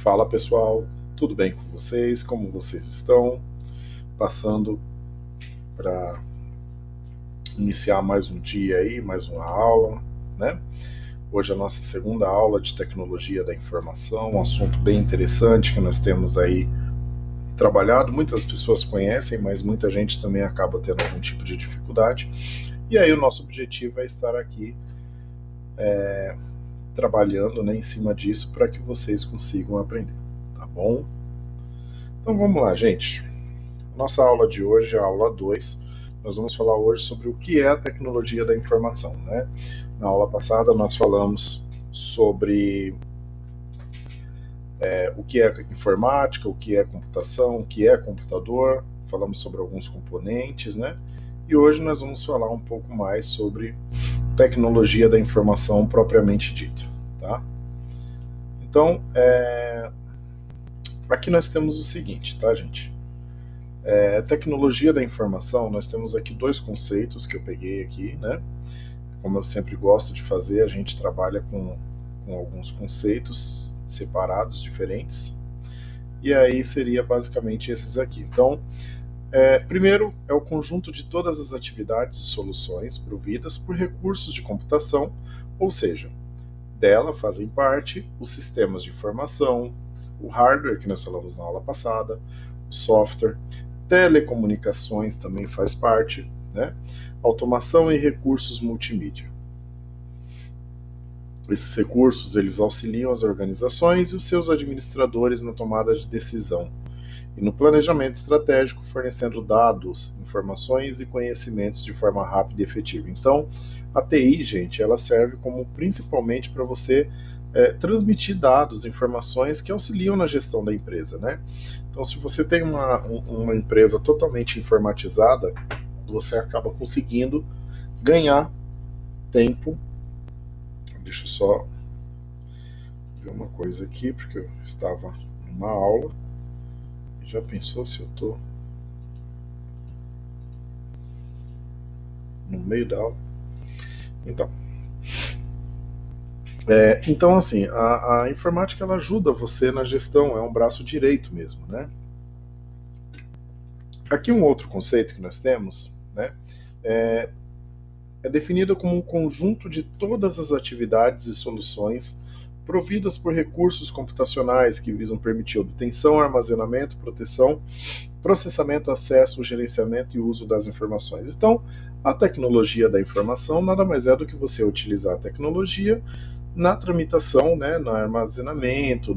Fala pessoal, tudo bem com vocês? Como vocês estão? Passando para iniciar mais um dia aí, mais uma aula, né? Hoje é a nossa segunda aula de tecnologia da informação, um assunto bem interessante que nós temos aí trabalhado. Muitas pessoas conhecem, mas muita gente também acaba tendo algum tipo de dificuldade. E aí o nosso objetivo é estar aqui trabalhando, né, em cima disso para que vocês consigam aprender, tá bom? Então vamos lá, gente. Nossa aula de hoje é a aula 2. Nós vamos falar hoje sobre o que é a tecnologia da informação, né? Na aula passada nós falamos sobre o que é informática, o que é computação, o que é computador, falamos sobre alguns componentes, né? E hoje nós vamos falar um pouco mais sobre tecnologia da informação propriamente dita, tá? Então, aqui nós temos o seguinte, tá, gente? Tecnologia da informação, nós temos aqui dois conceitos que eu peguei aqui, né? Como eu sempre gosto de fazer, a gente trabalha com alguns conceitos separados, diferentes, e aí seria basicamente esses aqui. Então, primeiro é o conjunto de todas as atividades e soluções providas por recursos de computação, ou seja, dela fazem parte os sistemas de informação, o hardware que nós falamos na aula passada, o software, telecomunicações também faz parte, né? Automação e recursos multimídia. Esses recursos eles auxiliam as organizações e os seus administradores na tomada de decisão e no planejamento estratégico, fornecendo dados, informações e conhecimentos de forma rápida e efetiva. Então, a TI, gente, ela serve como principalmente para você transmitir dados, informações que auxiliam na gestão da empresa, né? Então, se você tem uma empresa totalmente informatizada, você acaba conseguindo ganhar tempo. Deixa eu só ver uma coisa aqui, porque eu estava numa aula. Já pensou se eu estou no meio da aula? Então assim, a informática ela ajuda você na gestão, é um braço direito mesmo, né? Aqui um outro conceito que nós temos, né? É, é definido como um conjunto de todas as atividades e soluções providas por recursos computacionais que visam permitir obtenção, armazenamento, proteção, processamento, acesso, gerenciamento e uso das informações. Então, a tecnologia da informação nada mais é do que você utilizar a tecnologia na tramitação, né, no armazenamento,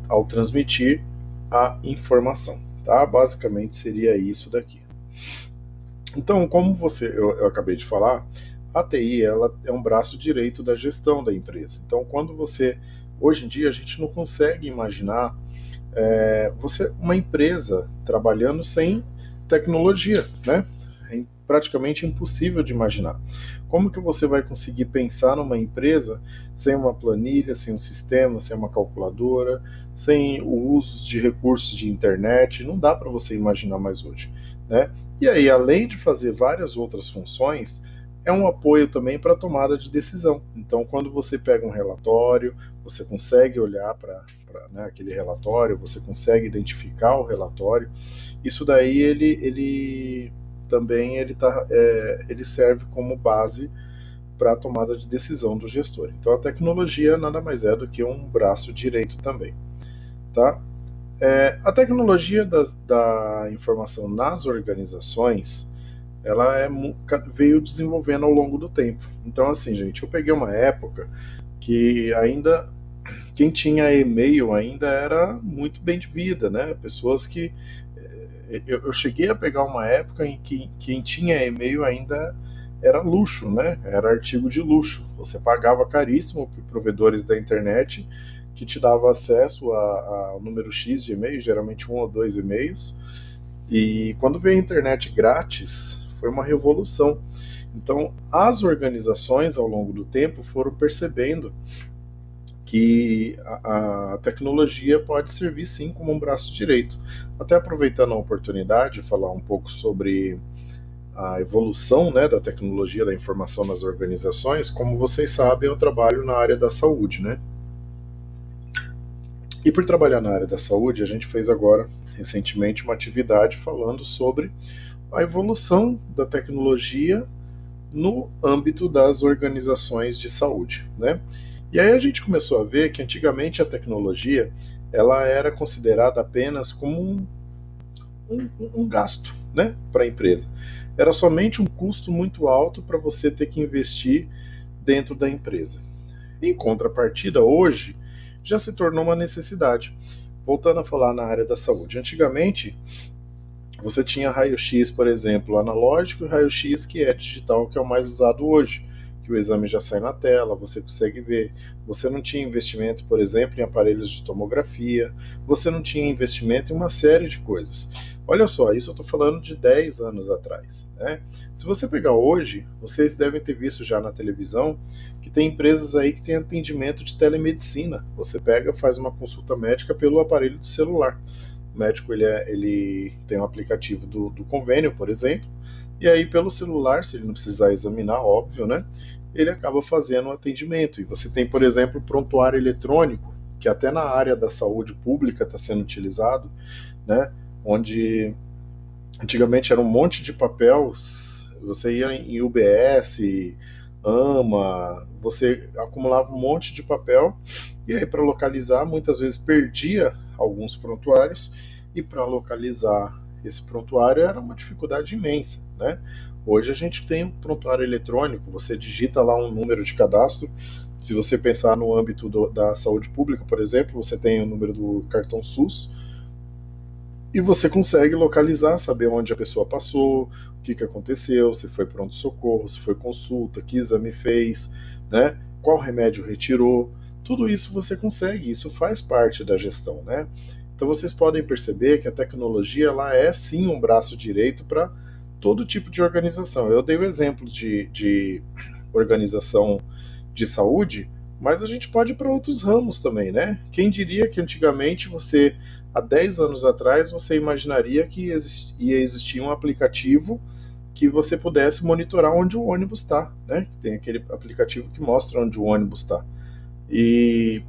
ao transmitir a informação. Tá? Basicamente seria isso daqui. Então, como eu acabei de falar, a TI ela é um braço direito da gestão da empresa. Então, hoje em dia a gente não consegue imaginar uma empresa trabalhando sem tecnologia, né? É praticamente impossível de imaginar. Como que você vai conseguir pensar numa empresa sem uma planilha, sem um sistema, sem uma calculadora, sem o uso de recursos de internet? Não dá para você imaginar mais hoje, né? E aí, além de fazer várias outras funções, é um apoio também para a tomada de decisão. Então, quando você pega um relatório, você consegue olhar para né, aquele relatório, você consegue identificar o relatório. Isso daí ele também ele serve como base para a tomada de decisão do gestor. Então, a tecnologia nada mais é do que um braço direito também, tá? A tecnologia da informação nas organizações, ela veio desenvolvendo ao longo do tempo. Então, assim, gente, eu peguei uma época que ainda quem tinha e-mail ainda era muito bem de vida, né? Pessoas que eu cheguei a pegar uma época em que quem tinha e-mail ainda era luxo, né? Era artigo de luxo. Você pagava caríssimo por provedores da internet que te dava acesso a número X de e-mails, geralmente um ou dois e-mails. E quando veio a internet grátis, foi uma revolução. Então, as organizações, ao longo do tempo, foram percebendo que a tecnologia pode servir sim como um braço direito. Até aproveitando a oportunidade, falar um pouco sobre a evolução, né, da tecnologia da informação nas organizações. Como vocês sabem, eu trabalho na área da saúde, né? E por trabalhar na área da saúde, a gente fez agora, recentemente, uma atividade falando sobre a evolução da tecnologia no âmbito das organizações de saúde, né? E aí a gente começou a ver que antigamente a tecnologia ela era considerada apenas como um gasto, né, para a empresa. Era somente um custo muito alto para você ter que investir dentro da empresa. Em contrapartida, hoje já se tornou uma necessidade. Voltando a falar na área da saúde, antigamente você tinha raio-x, por exemplo, analógico e raio-x que é digital, que é o mais usado hoje, que o exame já sai na tela, você consegue ver. Você não tinha investimento, por exemplo, em aparelhos de tomografia, você não tinha investimento em uma série de coisas. Olha só, isso eu estou falando de 10 anos atrás, né? Se você pegar hoje, vocês devem ter visto já na televisão que tem empresas aí que têm atendimento de telemedicina. Você pega, faz uma consulta médica pelo aparelho do celular. O médico ele tem um aplicativo do convênio, por exemplo, e aí pelo celular, se ele não precisar examinar, óbvio, né? Ele acaba fazendo um atendimento. E você tem, por exemplo, prontuário eletrônico, que até na área da saúde pública está sendo utilizado, né? Onde antigamente era um monte de papel, você ia em UBS, AMA, você acumulava um monte de papel, e aí para localizar, muitas vezes perdia alguns prontuários, e para localizar esse prontuário era uma dificuldade imensa, né? Hoje a gente tem um prontuário eletrônico, você digita lá um número de cadastro. Se você pensar no âmbito da saúde pública, por exemplo, você tem o número do cartão SUS, e você consegue localizar, saber onde a pessoa passou, o que aconteceu, se foi pronto-socorro, se foi consulta, que exame fez, né? Qual remédio retirou. Tudo isso você consegue, isso faz parte da gestão, né? Então vocês podem perceber que a tecnologia ela é sim um braço direito para todo tipo de organização. Eu dei o exemplo de organização de saúde, mas a gente pode ir para outros ramos também, né? Quem diria que antigamente você, há 10 anos atrás, você imaginaria que ia existir um aplicativo que você pudesse monitorar onde o ônibus está, né? Tem aquele aplicativo que mostra onde o ônibus está. E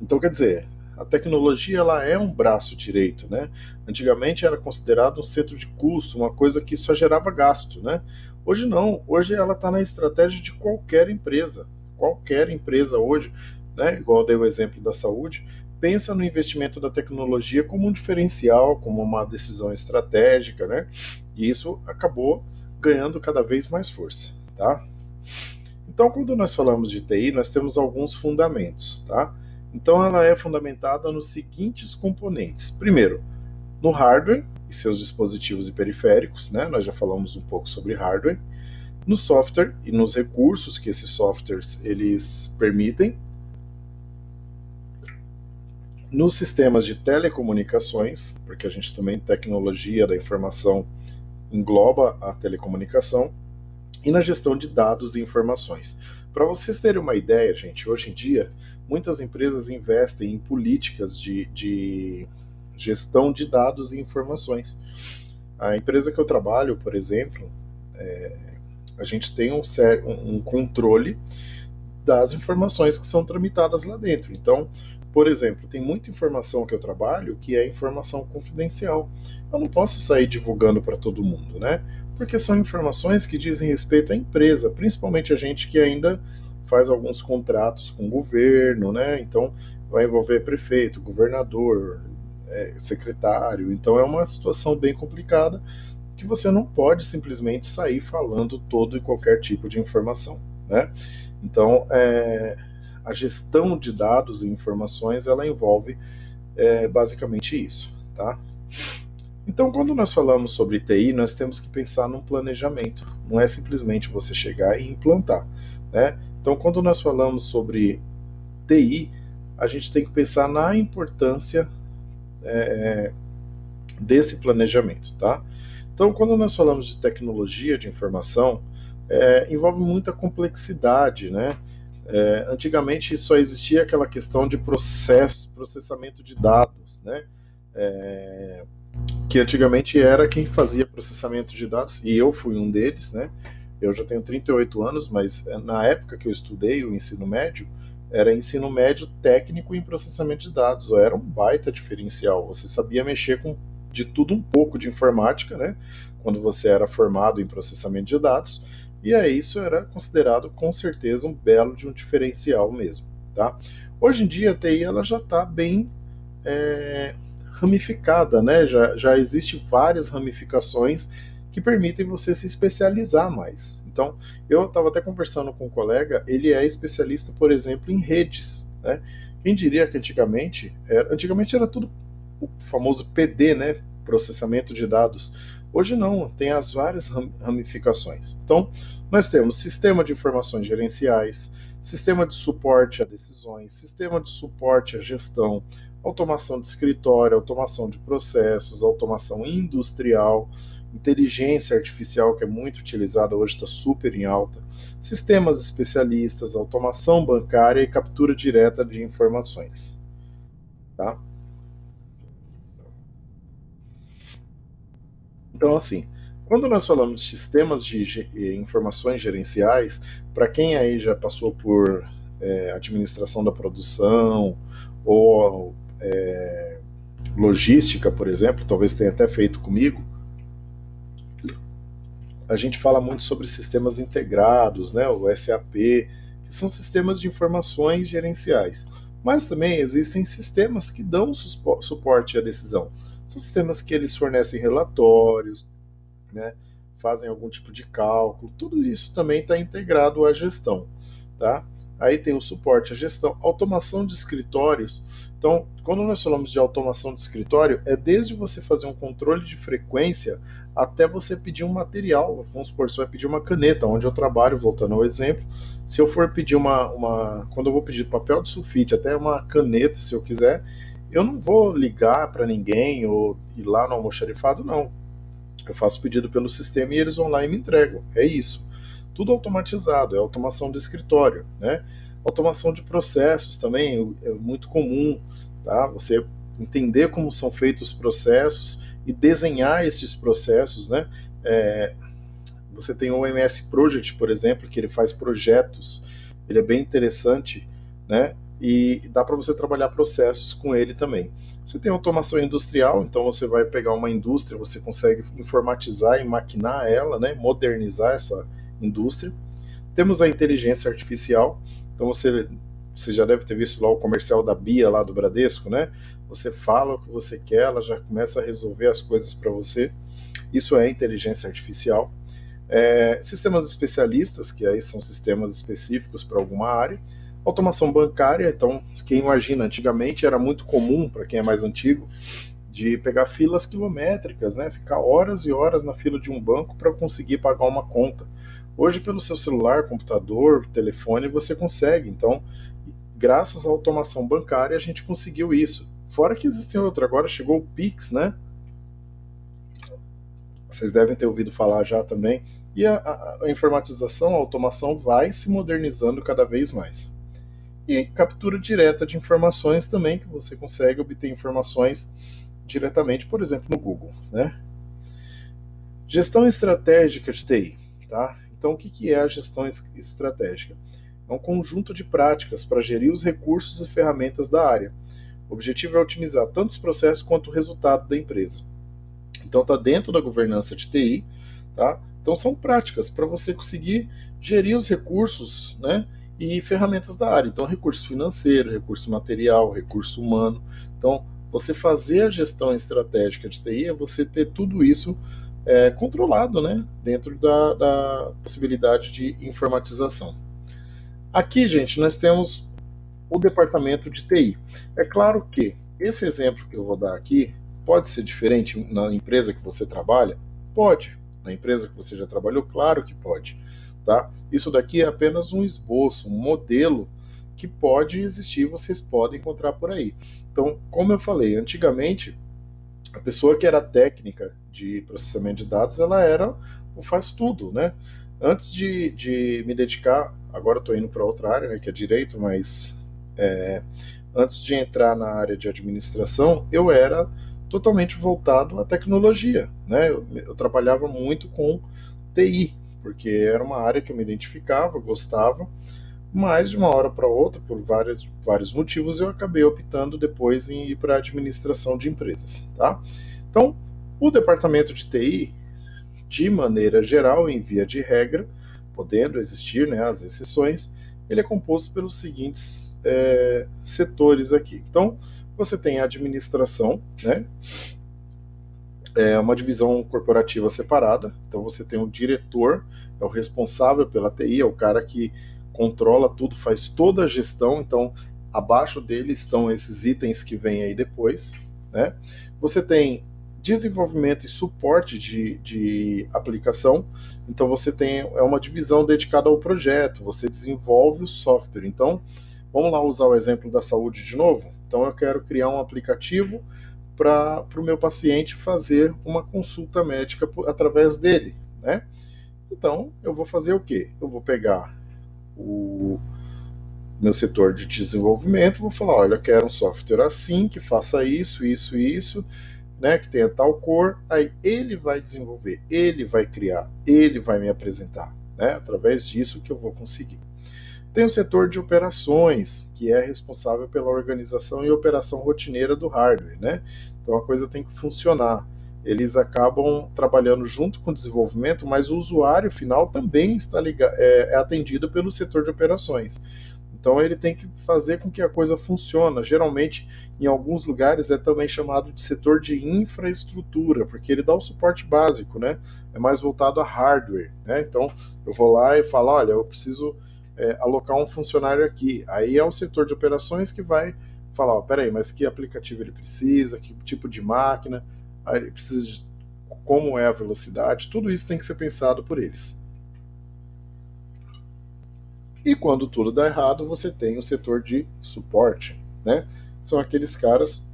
então quer dizer, a tecnologia ela é um braço direito, né? Antigamente era considerado um centro de custo, uma coisa que só gerava gasto, né? Hoje não, hoje ela está na estratégia de qualquer empresa. Qualquer empresa hoje, né? Igual eu dei o exemplo da saúde, pensa no investimento da tecnologia como um diferencial, como uma decisão estratégica, né? E isso acabou ganhando cada vez mais força, tá? Então, quando nós falamos de TI, nós temos alguns fundamentos, tá? Então, ela é fundamentada nos seguintes componentes. Primeiro, no hardware e seus dispositivos e periféricos, né? Nós já falamos um pouco sobre hardware. No software e nos recursos que esses softwares eles permitem. Nos sistemas de telecomunicações, porque a gente também, tecnologia da informação engloba a telecomunicação, e na gestão de dados e informações. Para vocês terem uma ideia, gente, hoje em dia, muitas empresas investem em políticas de gestão de dados e informações. A empresa que eu trabalho, por exemplo, a gente tem um controle das informações que são tramitadas lá dentro. Então, por exemplo, tem muita informação que eu trabalho que é informação confidencial. Eu não posso sair divulgando para todo mundo, né? Porque são informações que dizem respeito à empresa, principalmente a gente que ainda faz alguns contratos com o governo, né? Então, vai envolver prefeito, governador, secretário. Então, é uma situação bem complicada que você não pode simplesmente sair falando todo e qualquer tipo de informação, né? Então, a gestão de dados e informações, ela envolve basicamente isso, tá? Então, quando nós falamos sobre TI, nós temos que pensar num planejamento, não é simplesmente você chegar e implantar, né? Então, quando nós falamos sobre TI, a gente tem que pensar na importância desse planejamento, tá? Então, quando nós falamos de tecnologia de informação, envolve muita complexidade, né? Antigamente só existia aquela questão de processamento de dados, né? Que antigamente era quem fazia processamento de dados, e eu fui um deles, né? Eu já tenho 38 anos, mas na época que eu estudei o ensino médio, era ensino médio técnico em processamento de dados. Era um baita diferencial. Você sabia mexer com de tudo um pouco de informática, né? Quando você era formado em processamento de dados. E aí isso era considerado com certeza um belo de um diferencial mesmo, tá? Hoje em dia a TI ela já está bem ramificada, né? Já existe várias ramificações que permitem você se especializar mais. Então, eu estava até conversando com um colega, ele é especialista, por exemplo, em redes, né? Quem diria que antigamente era tudo o famoso PD, né? Processamento de dados. Hoje não, tem as várias ramificações. Então, nós temos sistema de informações gerenciais, sistema de suporte a decisões, sistema de suporte à gestão, automação de escritório, automação de processos, automação industrial, inteligência artificial, que é muito utilizada hoje, está super em alta, sistemas especialistas, automação bancária e captura direta de informações. Tá? Então, assim, quando nós falamos de sistemas de informações gerenciais, para quem aí já passou por administração da produção ou logística, por exemplo, talvez tenha até feito comigo, a gente fala muito sobre sistemas integrados, né, o SAP, que são sistemas de informações gerenciais. Mas também existem sistemas que dão suporte à decisão. São sistemas que eles fornecem relatórios, né, fazem algum tipo de cálculo, tudo isso também está integrado à gestão, tá? Aí tem o suporte à gestão, automação de escritórios. Então, quando nós falamos de automação de escritório, é desde você fazer um controle de frequência até você pedir um material. Vamos supor, você vai pedir uma caneta, onde eu trabalho, voltando ao exemplo. Se eu for pedir quando eu vou pedir papel de sulfite, até uma caneta, se eu quiser, eu não vou ligar para ninguém ou ir lá no almoxarifado, não. Eu faço pedido pelo sistema e eles vão lá e me entregam. É isso. Tudo automatizado, é automação do escritório, né? Automação de processos também é muito comum, tá? Você entender como são feitos os processos e desenhar esses processos, né? Você tem o MS Project, por exemplo, que ele faz projetos, ele é bem interessante, né? E dá para você trabalhar processos com ele também. Você tem automação industrial, então você vai pegar uma indústria, você consegue informatizar e maquinar ela, né? Modernizar essa indústria. Temos a inteligência artificial, então você já deve ter visto lá o comercial da Bia lá do Bradesco, né? Você fala o que você quer, ela já começa a resolver as coisas para você. Isso é inteligência artificial. Sistemas especialistas, que aí são sistemas específicos para alguma área. Automação bancária, então, quem imagina, antigamente era muito comum, para quem é mais antigo, de pegar filas quilométricas, né? Ficar horas e horas na fila de um banco para conseguir pagar uma conta. Hoje, pelo seu celular, computador, telefone, você consegue. Então, graças à automação bancária, a gente conseguiu isso. Fora que existem outras. Agora chegou o Pix, né? Vocês devem ter ouvido falar já também. E a informatização, a automação vai se modernizando cada vez mais. E captura direta de informações também, que você consegue obter informações diretamente, por exemplo, no Google, né? Gestão estratégica de TI, tá? Então, o que é a gestão estratégica? É um conjunto de práticas para gerir os recursos e ferramentas da área. O objetivo é otimizar tanto os processos quanto o resultado da empresa. Então, está dentro da governança de TI, tá? Então, são práticas para você conseguir gerir os recursos, né? E ferramentas da área. Então, recurso financeiro, recurso material, recurso humano. Então, você fazer a gestão estratégica de TI é você ter tudo isso controlado, né? Dentro da possibilidade de informatização. Aqui, gente, nós temos o departamento de TI. É claro que esse exemplo que eu vou dar aqui pode ser diferente na empresa que você trabalha? Pode. Na empresa que você já trabalhou? Claro que pode. Tá? Isso daqui é apenas um esboço, um modelo que pode existir, vocês podem encontrar por aí. Então, como eu falei, antigamente, a pessoa que era técnica de processamento de dados, ela era o faz tudo, né? Antes de me dedicar, agora estou indo para outra área, né, que é direito, mas antes de entrar na área de administração, eu era totalmente voltado à tecnologia, né? Eu trabalhava muito com TI, porque era uma área que eu me identificava, gostava, mas de uma hora para outra, por vários motivos, eu acabei optando depois em ir para a administração de empresas. Tá? Então, o departamento de TI, de maneira geral, em via de regra, podendo existir, né, as exceções, ele é composto pelos seguintes setores aqui. Então, você tem a administração, né, é uma divisão corporativa separada. Então, você tem o diretor, é o responsável pela TI, é o cara que controla tudo, faz toda a gestão. Então, abaixo dele estão esses itens que vêm aí depois, né? Você tem desenvolvimento e suporte de aplicação. Então, você tem uma divisão dedicada ao projeto, você desenvolve o software. Então, vamos lá usar o exemplo da saúde de novo. Então, eu quero criar um aplicativo para o meu paciente fazer uma consulta médica através dele, né? Então, eu vou fazer o quê? Eu vou pegar o meu setor de desenvolvimento, vou falar, olha, eu quero um software assim, que faça isso, isso e isso, né, que tenha tal cor, aí ele vai desenvolver, ele vai criar, ele vai me apresentar, né, através disso que eu vou conseguir. Tem o setor de operações, que é responsável pela organização e operação rotineira do hardware, né? Então a coisa tem que funcionar. Eles acabam trabalhando junto com o desenvolvimento, mas o usuário final também está é atendido pelo setor de operações. Então ele tem que fazer com que a coisa funcione. Geralmente, em alguns lugares, é também chamado de setor de infraestrutura, porque ele dá o suporte básico, né? É mais voltado a hardware, né? Então eu vou lá e falo, olha, eu preciso alocar um funcionário aqui. Aí é o setor de operações que vai falar, ó, peraí, mas que aplicativo ele precisa, que tipo de máquina, aí ele precisa de como é a velocidade, tudo isso tem que ser pensado por eles. E quando tudo dá errado, você tem o setor de suporte, né? São aqueles caras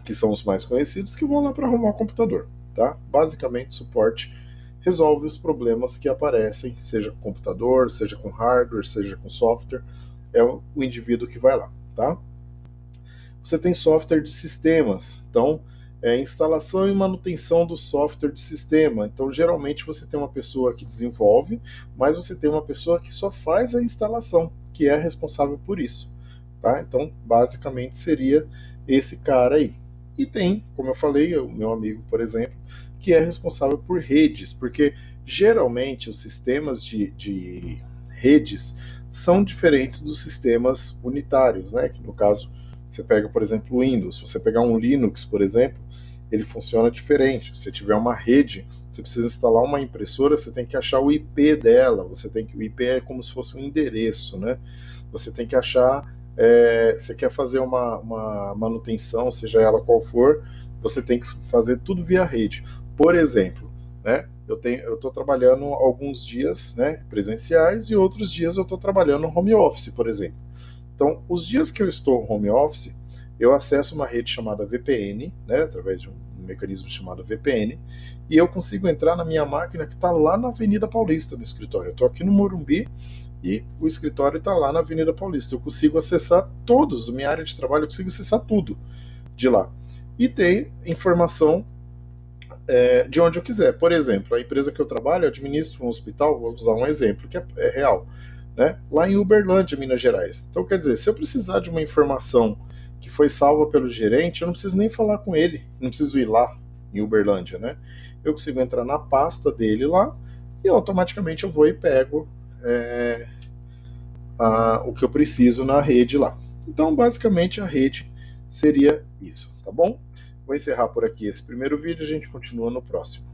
que são os mais conhecidos que vão lá para arrumar o computador, tá? Basicamente, suporte resolve os problemas que aparecem, seja com computador, seja com hardware, seja com software, é o indivíduo que vai lá, tá? Você tem software de sistemas, então instalação e manutenção do software de sistema. Então, geralmente você tem uma pessoa que desenvolve, mas você tem uma pessoa que só faz a instalação, que é responsável por isso, tá? Então, basicamente seria esse cara aí. E tem, como eu falei, o meu amigo, por exemplo, que é responsável por redes, porque geralmente os sistemas de redes são diferentes dos sistemas unitários, né? Que no caso você pega, por exemplo, o Windows. Se você pegar um Linux, por exemplo, ele funciona diferente. Se tiver uma rede, você precisa instalar uma impressora, você tem que achar o IP dela. O IP é como se fosse um endereço, né? Você tem que achar. Você quer fazer uma manutenção, seja ela qual for, você tem que fazer tudo via rede. Por exemplo, né? Eu estou trabalhando alguns dias, né, presenciais, e outros dias eu estou trabalhando no home office, por exemplo. Então, os dias que eu estou home office, eu acesso uma rede chamada VPN, né, através de um mecanismo chamado VPN, e eu consigo entrar na minha máquina que está lá na Avenida Paulista, no escritório. Eu estou aqui no Morumbi e o escritório está lá na Avenida Paulista. Eu consigo acessar todos, minha área de trabalho, eu consigo acessar tudo de lá. E tem informação de onde eu quiser. Por exemplo, a empresa que eu trabalho, eu administro um hospital, vou usar um exemplo que é real, né? Lá em Uberlândia, Minas Gerais. Então, quer dizer, se eu precisar de uma informação que foi salva pelo gerente, eu não preciso nem falar com ele, não preciso ir lá em Uberlândia, né? Eu consigo entrar na pasta dele lá e automaticamente eu vou e pego o que eu preciso na rede lá. Então, basicamente, a rede seria isso, tá bom? Vou encerrar por aqui esse primeiro vídeo, a gente continua no próximo.